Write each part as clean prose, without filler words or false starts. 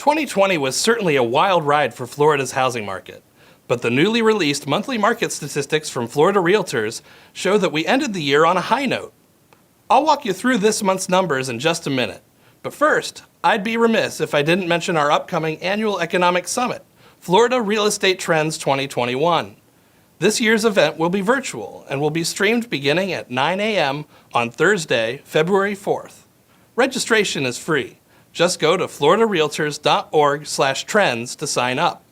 2020 was certainly a wild ride for Florida's housing market, but the newly released monthly market statistics from Florida Realtors show that we ended the year on a high note. I'll walk you through this month's numbers in just a minute, but first, I'd be remiss if I didn't mention our upcoming annual economic summit, Florida Real Estate Trends 2021. This year's event will be virtual and will be streamed beginning at 9 a.m. on Thursday, February 4th. Registration is free. Just go to floridarealtors.org/trends to sign up.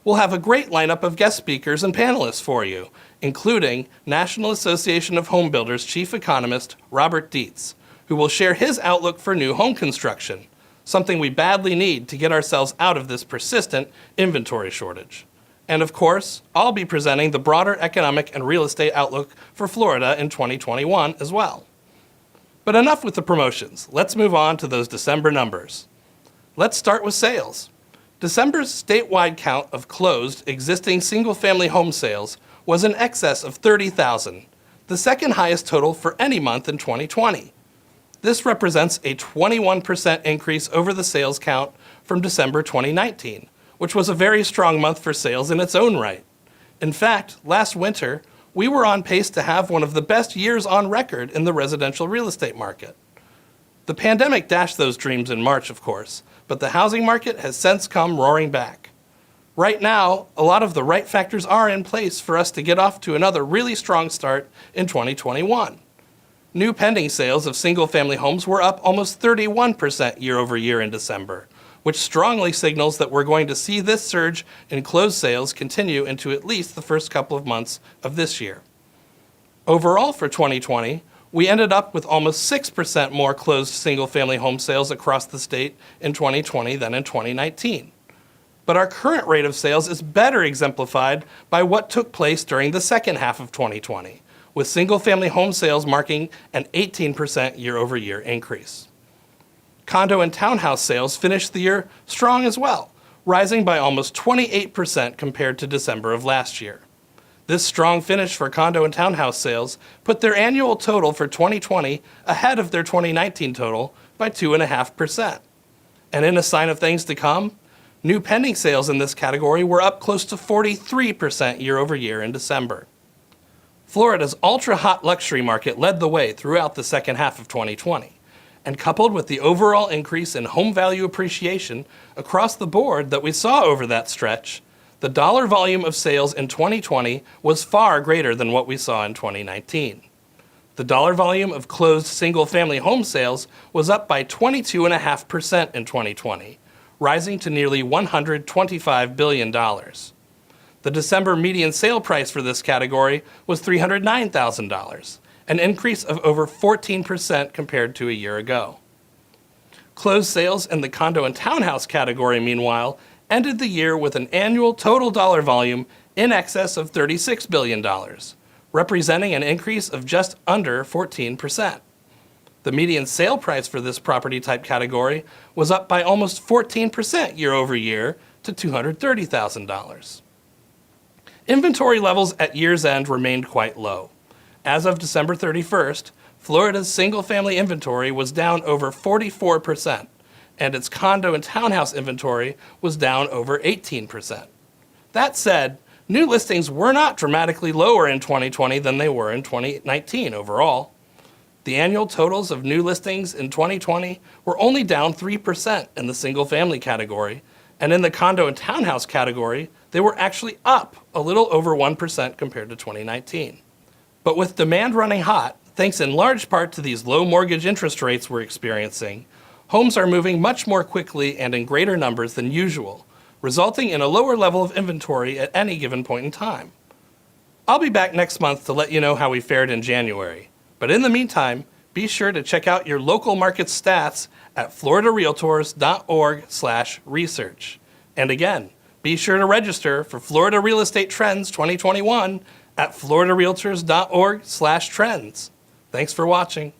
We'll have a great lineup of guest speakers and panelists for you, including National Association of Home Builders Chief Economist Robert Dietz, who will share his outlook for new home construction, something we badly need to get ourselves out of this persistent inventory shortage. And of course, I'll be presenting the broader economic and real estate outlook for Florida in 2021 as well. But enough with the promotions. Let's move on to those December numbers. Let's start with sales. December's statewide count of closed existing single-family home sales was in excess of 30,000, the second highest total for any month in 2020. This represents a 21% increase over the sales count from December 2019, which was a very strong month for sales in its own right. In fact, last winter, we were on pace to have one of the best years on record in the residential real estate market. The pandemic dashed those dreams in March, of course, but the housing market has since come roaring back. Right now, a lot of the right factors are in place for us to get off to another really strong start in 2021. New pending sales of single-family homes were up almost 31% year over year in December, which strongly signals that we're going to see this surge in closed sales continue into at least the first couple of months of this year. Overall for 2020, we ended up with almost 6% more closed single-family home sales across the state in 2020 than in 2019. But our current rate of sales is better exemplified by what took place during the second half of 2020, with single-family home sales marking an 18% year-over-year increase. Condo and townhouse sales finished the year strong as well, rising by almost 28% compared to December of last year. This strong finish for condo and townhouse sales put their annual total for 2020 ahead of their 2019 total by 2.5%. And in a sign of things to come, new pending sales in this category were up close to 43% year over year in December. Florida's ultra-hot luxury market led the way throughout the second half of 2020. And coupled with the overall increase in home value appreciation across the board that we saw over that stretch, the dollar volume of sales in 2020 was far greater than what we saw in 2019. The dollar volume of closed single-family home sales was up by 22.5% in 2020, rising to nearly $125 billion. The December median sale price for this category was $309,000. An increase of over 14% compared to a year ago. Closed sales in the condo and townhouse category, meanwhile, ended the year with an annual total dollar volume in excess of $36 billion, representing an increase of just under 14%. The median sale price for this property type category was up by almost 14% year over year to $230,000. Inventory levels at year's end remained quite low. As of December 31st, Florida's single-family inventory was down over 44%, and its condo and townhouse inventory was down over 18%. That said, new listings were not dramatically lower in 2020 than they were in 2019 overall. The annual totals of new listings in 2020 were only down 3% in the single-family category, and in the condo and townhouse category, they were actually up a little over 1% compared to 2019. But with demand running hot, thanks in large part to these low mortgage interest rates we're experiencing, homes are moving much more quickly and in greater numbers than usual, resulting in a lower level of inventory at any given point in time. I'll be back next month to let you know how we fared in January. But in the meantime, be sure to check out your local market stats at floridarealtors.org/research. And again, be sure to register for Florida Real Estate Trends 2021 at floridarealtors.org/trends. Thanks for watching.